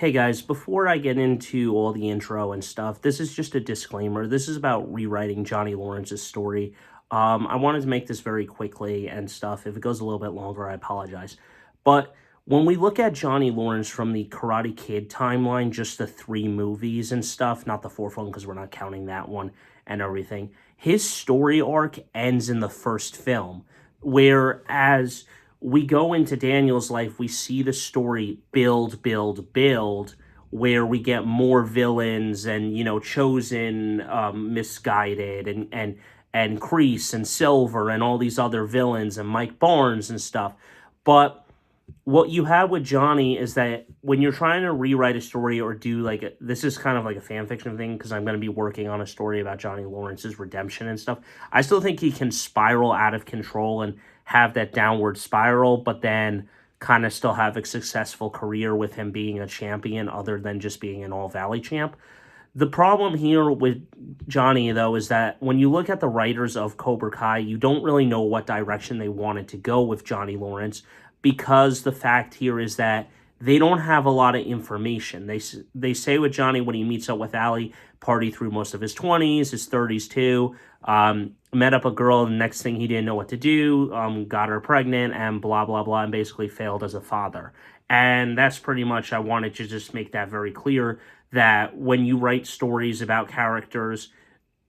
Hey guys, before I get into all the intro and stuff, this is just a disclaimer. This is about rewriting Johnny Lawrence's story. I wanted to make this very quickly and stuff. If it goes a little bit longer, I apologize. But when we look at Johnny Lawrence from the Karate Kid timeline, just the three movies and stuff, not the fourth one because we're not counting that one and everything, his story arc ends in the first film. Whereas we go into Daniel's life, we see the story build, where we get more villains and, Chosen, misguided, and Kreese and Silver and all these other villains and Mike Barnes and stuff. But what you have with Johnny is that when you're trying to rewrite a story or do this is kind of like a fan fiction thing because I'm going to be working on a story about Johnny Lawrence's redemption and stuff. I still think he can spiral out of control and have that downward spiral, but then kind of still have a successful career with him being a champion other than just being an All Valley champ. The problem here with Johnny, though, is that when you look at the writers of Cobra Kai, you don't really know what direction they wanted to go with Johnny Lawrence because the fact here is that they don't have a lot of information. They say with Johnny when he meets up with Ali, party through most of his 20s, his 30s too, met up a girl, the next thing he didn't know what to do, got her pregnant, and blah, blah, blah, and basically failed as a father. And that's pretty much, I wanted to just make that very clear, that when you write stories about characters,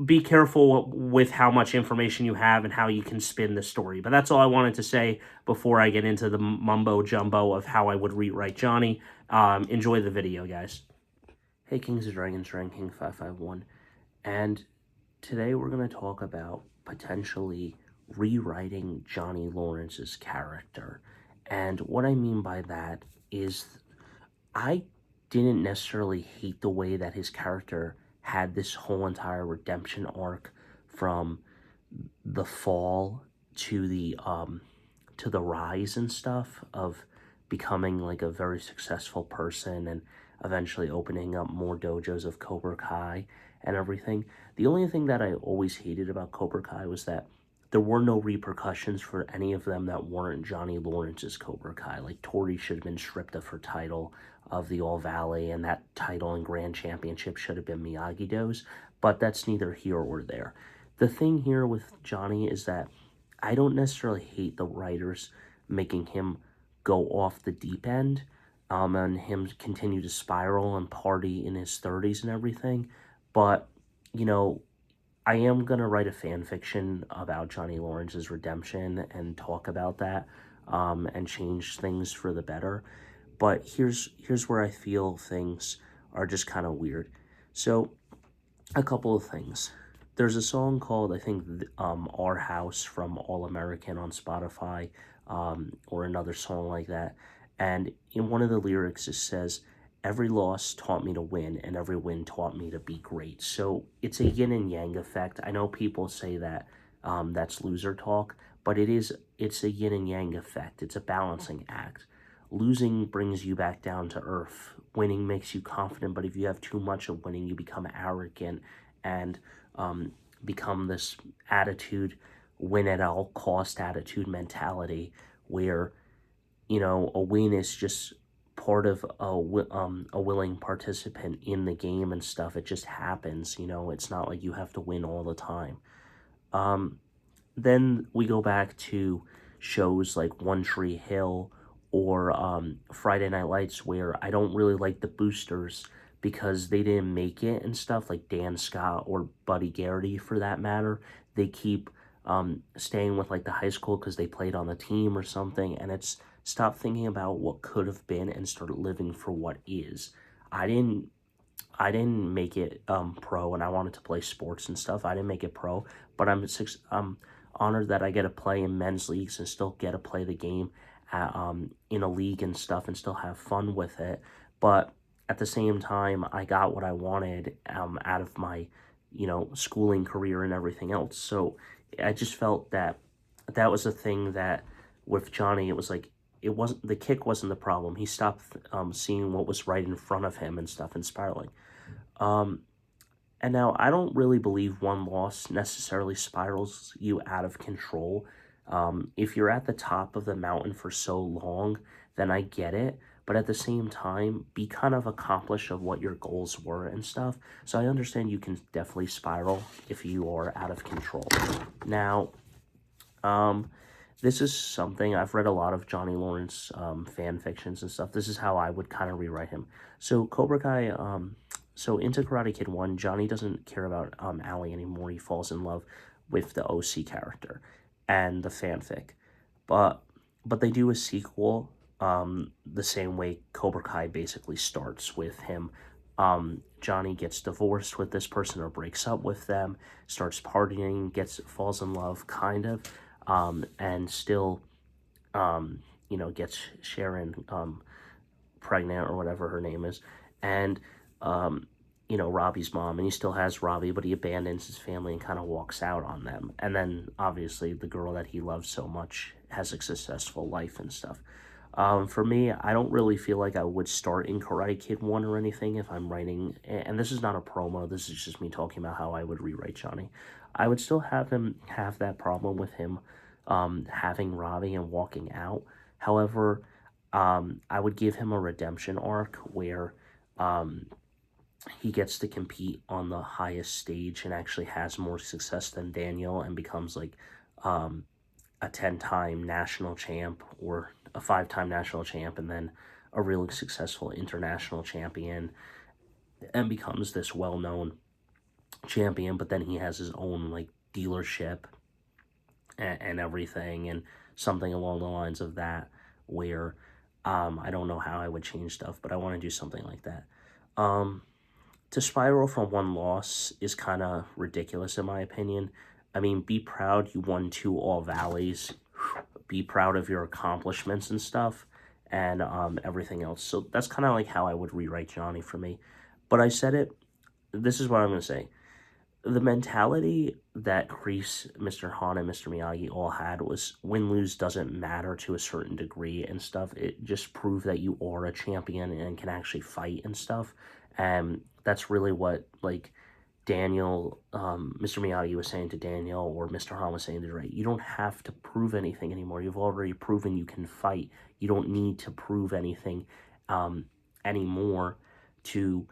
be careful with how much information you have and how you can spin the story. But that's all I wanted to say before I get into the mumbo jumbo of how I would rewrite Johnny. Enjoy the video, guys. Hey, Kings of Dragons, Ranking 551, and today we're going to talk about potentially rewriting Johnny Lawrence's character. And what I mean by that is I didn't necessarily hate the way that his character had this whole entire redemption arc from the fall to the rise and stuff of becoming like a very successful person and eventually opening up more dojos of Cobra Kai and everything. The only thing that I always hated about Cobra Kai was that there were no repercussions for any of them that weren't Johnny Lawrence's Cobra Kai. Like, Tori should have been stripped of her title of the All Valley, and that title and Grand Championship should have been Miyagi-Do's, but that's neither here or there. The thing here with Johnny is that I don't necessarily hate the writers making him go off the deep end, and him continue to spiral and party in his 30s and everything, but, I am going to write a fan fiction about Johnny Lawrence's redemption and talk about that, and change things for the better. But here's where I feel things are just kind of weird. So, a couple of things. There's a song called, I think, Our House from All American on Spotify, or another song like that. And in one of the lyrics, it says, "Every loss taught me to win, and every win taught me to be great." So it's a yin and yang effect. I know people say that that's loser talk, but it's a yin and yang effect. It's a balancing act. Losing brings you back down to earth. Winning makes you confident, but if you have too much of winning, you become arrogant and become this attitude, win at all cost attitude mentality, where, a win is just part of a willing participant in the game and stuff. It just happens, it's not like you have to win all the time. Then we go back to shows like One Tree Hill or Friday Night Lights, where I don't really like the boosters because they didn't make it and stuff, like Dan Scott or Buddy Garrity for that matter. They keep staying with like the high school because they played on the team or something, and it's stop thinking about what could have been and start living for what is. I didn't make it pro, and I wanted to play sports and stuff. I didn't make it pro, but I'm honored that I get to play in men's leagues and still get to play the game in a league and stuff and still have fun with it. But at the same time, I got what I wanted out of my, schooling career and everything else. So I just felt that was a thing that with Johnny, it was like, the kick wasn't the problem. He stopped seeing what was right in front of him and stuff and spiraling. And now I don't really believe one loss necessarily spirals you out of control. If you're at the top of the mountain for so long, then I get it. but at the same time, be kind of accomplished of what your goals were and stuff. So I understand you can definitely spiral if you are out of control. Now, this is something I've read a lot of Johnny Lawrence fan fictions and stuff. This is how I would kind of rewrite him. So Cobra Kai, so into Karate Kid 1, Johnny doesn't care about Allie anymore. He falls in love with the OC character and the fanfic. But they do a sequel the same way Cobra Kai basically starts with him. Johnny gets divorced with this person or breaks up with them, starts partying, falls in love, kind of, and still, gets Sharon pregnant or whatever her name is, and Robbie's mom, and he still has Robbie, but he abandons his family and kind of walks out on them. And then obviously the girl that he loves so much has a successful life and stuff. For me, I don't really feel like I would start in Karate Kid 1 or anything if I'm writing, and this is not a promo, this is just me talking about how I would rewrite Johnny. I would still have him have that problem with him having Robbie and walking out. However, I would give him a redemption arc where he gets to compete on the highest stage and actually has more success than Daniel and becomes like a 10-time national champ or a 5-time national champ, and then a really successful international champion, and becomes this well-known champion. But then he has his own like dealership and everything, and something along the lines of that, where I don't know how I would change stuff, but I want to do something like that. To spiral from one loss is kind of ridiculous in my opinion. I mean, be proud you won 2 All Valleys. Be proud of your accomplishments and stuff, and everything else. So that's kind of like how I would rewrite Johnny for me. But I said it. This is what I'm going to say. The mentality that Kreese, Mr. Han, and Mr. Miyagi all had was win-lose doesn't matter to a certain degree and stuff. It just proved that you are a champion and can actually fight and stuff. And that's really what, like, Daniel, Mr. Miyagi was saying to Daniel, or Mr. Han was saying to Ray. You don't have to prove anything anymore. You've already proven you can fight. You don't need to prove anything anymore to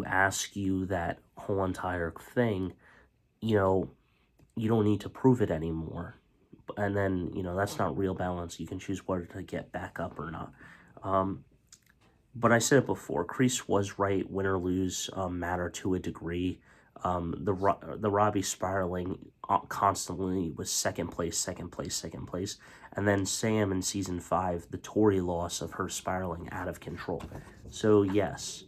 ask you that whole entire thing. You don't need to prove it anymore. And then, that's not real balance. You can choose whether to get back up or not. But I said it before, Kreese was right. Win or lose matter to a degree. The Robbie spiraling constantly was second place. And then Sam in season 5, the Tori loss of her spiraling out of control. So yes.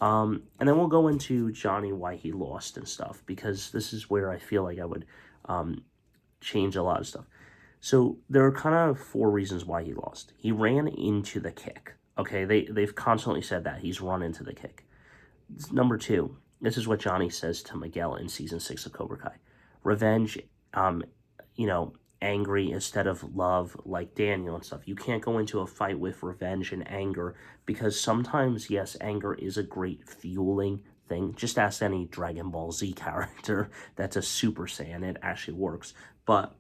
And then we'll go into Johnny, why he lost and stuff, because this is where I feel like I would change a lot of stuff. So there are kind of 4 reasons why he lost. He ran into the kick. Okay, they've constantly said that. He's run into the kick. Number 2, this is what Johnny says to Miguel in season 6 of Cobra Kai. Revenge, angry instead of love, like Daniel and stuff. You can't go into a fight with revenge and anger, because sometimes, yes, anger is a great fueling thing. Just ask any Dragon Ball Z character that's a Super Saiyan. It actually works. But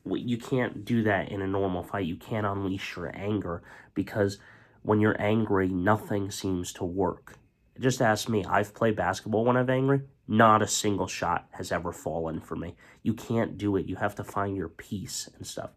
you can't do that in a normal fight. You can't unleash your anger, because when you're angry, nothing seems to work. Just ask me. I've played basketball when I'm angry. Not a single shot has ever fallen for me. You can't do it. You have to find your peace and stuff.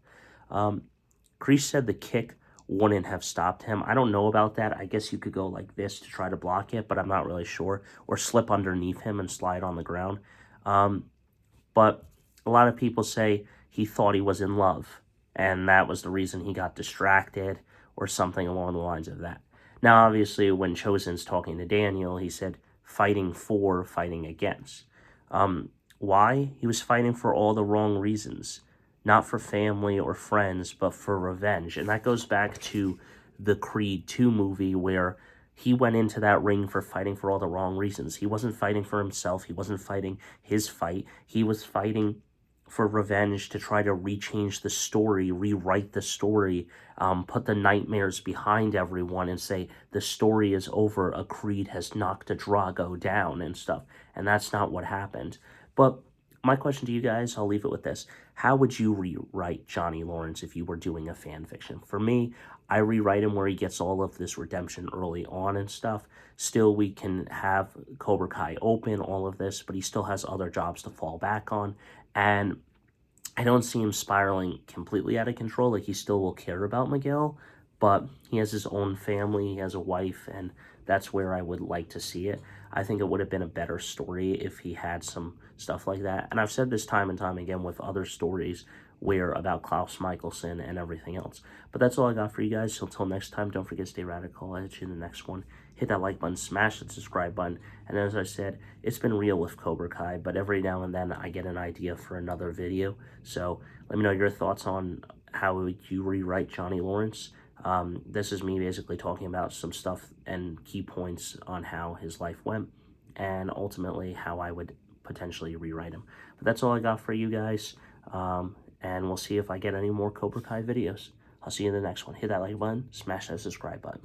Kreese said the kick wouldn't have stopped him. I don't know about that. I guess you could go like this to try to block it, but I'm not really sure. Or slip underneath him and slide on the ground. But a lot of people say he thought he was in love, and that was the reason he got distracted, or something along the lines of that. Now, obviously, when Chosen's talking to Daniel, he said fighting for, fighting against. Why? He was fighting for all the wrong reasons. Not for family or friends, but for revenge. And that goes back to the Creed 2 movie, where he went into that ring for fighting for all the wrong reasons. He wasn't fighting for himself. He wasn't fighting his fight. He was fighting for revenge, to try to rechange the story, rewrite the story, put the nightmares behind everyone and say, the story is over, a Creed has knocked a Drago down and stuff. And that's not what happened. But my question to you guys, I'll leave it with this. How would you rewrite Johnny Lawrence if you were doing a fan fiction? For me, I rewrite him where he gets all of this redemption early on and stuff. Still, we can have Cobra Kai open, all of this, but he still has other jobs to fall back on. And I don't see him spiraling completely out of control. Like, he still will care about Miguel, but he has his own family, he has a wife, and that's where I would like to see it. I think it would have been a better story if he had some stuff like that. And I've said this time and time again with other stories where about Klaus Michelson and everything else. But that's all I got for you guys. So until next time, don't forget to stay radical. I'll hit you in the next one. Hit that like button, smash that subscribe button. And as I said, it's been real with Cobra Kai, but every now and then I get an idea for another video. So let me know your thoughts on how would you rewrite Johnny Lawrence. This is me basically talking about some stuff and key points on how his life went and ultimately how I would potentially rewrite him. But that's all I got for you guys. And we'll see if I get any more Cobra Kai videos. I'll see you in the next one. Hit that like button, smash that subscribe button.